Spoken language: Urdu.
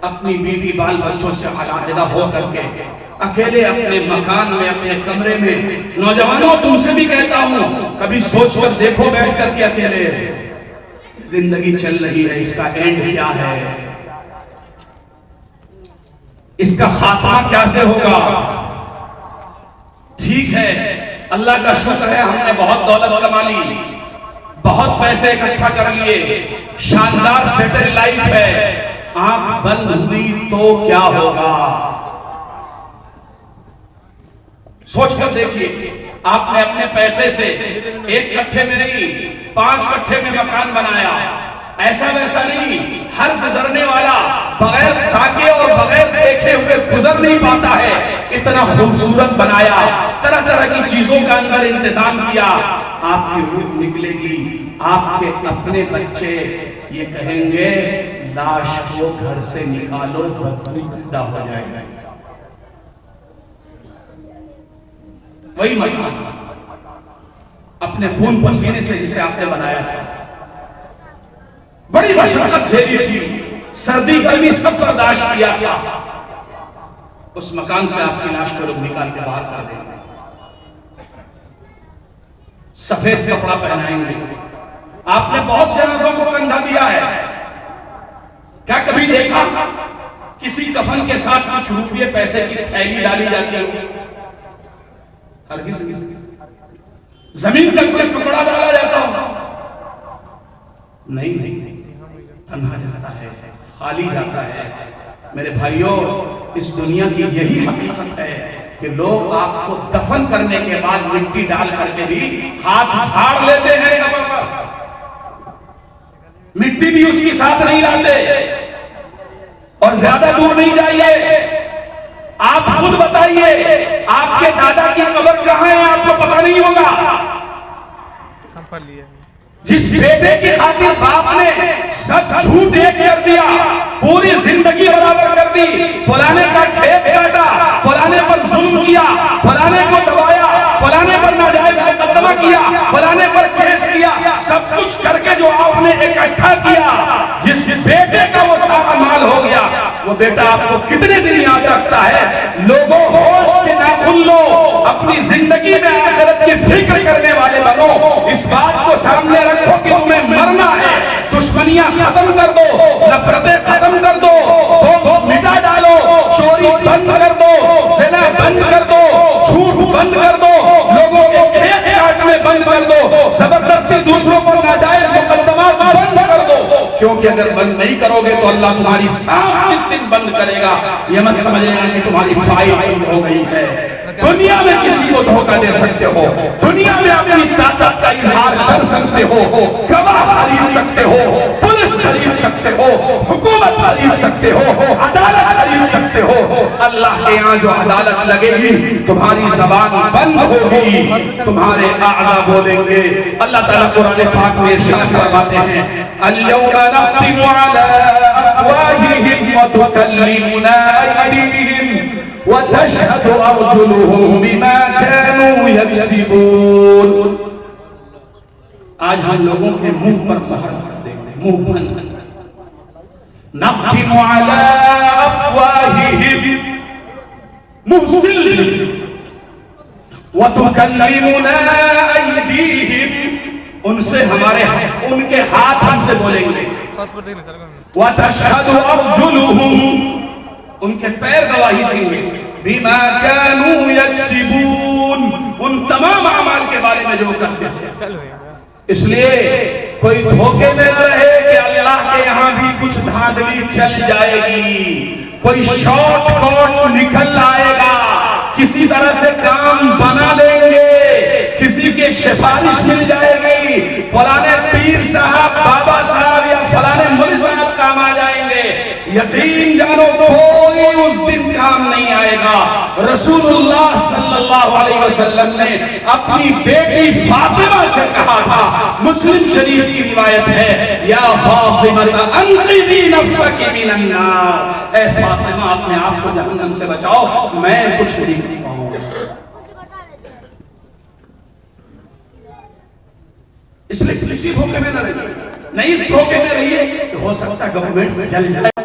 اپنی بیوی بال بچوں سے علیحدہ ہو کر کے اکیلے اپنے مکان میں اپنے کمرے میں. نوجوانوں تم سے بھی کہتا ہوں کبھی سوچ کر دیکھو بیٹھ کر کے اکیلے زندگی چل رہی ہے, اس کا اینڈ کیا ہے, اس کا خاتمہ کیسے ہوگا. ٹھیک ہے اللہ کا شکر ہے ہم نے بہت دولت کما لی, بہت پیسے اکٹھا کر لیے, شاندار سیٹل لائف ہے, آنکھ بند ہوئی تو کیا ہوگا. سوچ کر دیکھیے آپ نے اپنے پیسے سے 1 کٹھے میں نہیں 5 کٹھے میں مکان بنایا, ایسا ویسا نہیں, ہر گزرنے والا بغیر تاکے اور بغیر دیکھے ہوئے گزر نہیں پاتا ہے, اتنا خوبصورت بنایا, طرح طرح کی چیزوں کا اندر انتظام کیا. آپ کی روح نکلے گی, آپ کے اپنے بچے یہ کہیں گے لاش کو گھر سے نکالو بدبو پیدا ہو جائے گا. وہی مکان اپنے خون پسینے سے جسے آپ نے بنایا ہے, بڑی مشقت جھیلی تھی, سردی گرمی سب برداشت کیا تھا, اس مکان سے آپ کی لاش کو لوگ نکال کے باہر کر دیں گے, سفید کپڑا پہنائیں گے. آپ نے بہت جنازوں کو کندھا دیا ہے, کیا کبھی دیکھا کسی کفن کے ساتھ کچھ روپیے پیسے کی تھیلی ڈالی جاتی ہے؟ ہرگز نہیں. زمین کا کوئی ٹکڑا ڈالا جاتا ہو؟ نہیں, تنہا جاتا ہے, خالی جاتا ہے. میرے بھائیوں اس دنیا کی یہی حقیقت ہے کہ لوگ آپ کو دفن کرنے کے بعد مٹی ڈال کر کے بھی ہاتھ جھاڑ لیتے ہیں قبر پر, مٹی بھی اس کی ساتھ نہیں لاتے. اور زیادہ دور نہیں جائیے, آپ خود بتائیے آپ کے دادا کی قبر کہاں ہے, آپ کو پتہ نہیں ہوگا. جس بیٹے کی خاطر باپ نے سب جھوٹ ایک کر دیا, پوری زندگی برابر کر دی, فلانے کا کھیت کاٹا, فلانے پر ظلم کیا, فلانے کو دبایا, فلانے پر ناجائز مقدمہ کیا, فلانے پر کیس کیا, سب کچھ کر کے جو آپ نے اکٹھا کیا, جس بیٹے کا وہ سارا مال ہو گیا, وہ بیٹا آپ کو کتنے دن یاد رکھتا ہے. لوگوں ہوش کے ناخن لو, اپنی زندگی میں آخرت کی فکر کرنے والے بنو, اس بات کو سامنے رکھو کہ تمہیں مرنا ہے. دشمنیاں ختم کر دو, نفرتیں ختم کر دو, بغض مٹا ڈالو, چوری بند کر دو, زنا بند کر دو, جھوٹ بند کر دو, لوگوں کے کھیت کاٹنے بند کر دو, زبردستی دوسروں پر ناجائز مقدمات بند کر دو. کیونکہ اگر بند نہیں کرو گے تو اللہ تمہاری سانس کس دن بند کرے گا. یہ مت سمجھنا کہ تمہاری فائل بند ہو گئی ہے. دنیا میں کسی کو دھوکہ دے سکتے ہو, دنیا میں اپنی طاقت کا اظہار کر سکتے ہو, گواہ خرید سکتے ہو, پولیس خرید سکتے ہو, حکومت خرید سکتے ہو, عدالت خرید سکتے ہو. اللہ کے یہاں جو عدالت لگے گی تمہاری زبان بند ہوگی, تمہارے اعضاء بولیں گے. اللہ تعالیٰ قرآن پاک میں ارشاد فرماتے ہیں اليوم نختم على افواههم وتكلمنا ايديهم وتشهد ارجلهم بما كانوا يكسبون. آج ہم لوگوں کے منہ پر مہر کر دیں گے, منہ بند. نختم على افواههم منہ سل, وتكلمنا ايديهم ان سے ہمارے ان کے ہاتھ ہم سے بولیں گے. وتشهد ارجلهم ان کے پیر گواہی دیں گے. بما كانوا يكسبون ان تمام اعمال کے بارے میں جو کرتے تھے. اس لیے کوئی دھوکے میں نہ رہے کہ اللہ کے یہاں بھی کچھ دھاندلی چل جائے گی, کوئی شارٹ کٹ نکل آئے گا, کسی طرح سے کام بنا لیں گے, کسی کی سفارش مل جائے گی, فلانے پیر صاحب بابا صاحب یا فلانے مولوی صاحب کام آ جائیں گے. یقین جانو کوئی اس دن کام نہیں آئے گا. رسول اللہ صلی اللہ علیہ وسلم نے اپنی بیٹی فاطمہ سے کہا تھا, مسلم شریف کی روایت ہے, یا فاطمہ انقذی نفسک من النار, اے فاطمہ اپنے آپ کو جہنم سے بچاؤ, میں کچھ نہیں پاؤں. اس لیے کسی دھوکے میں نہ رہیے, نہیں اس دھوکے میں رہیے کہ ہو سکتا ہے گورنمنٹ سے جل جائے.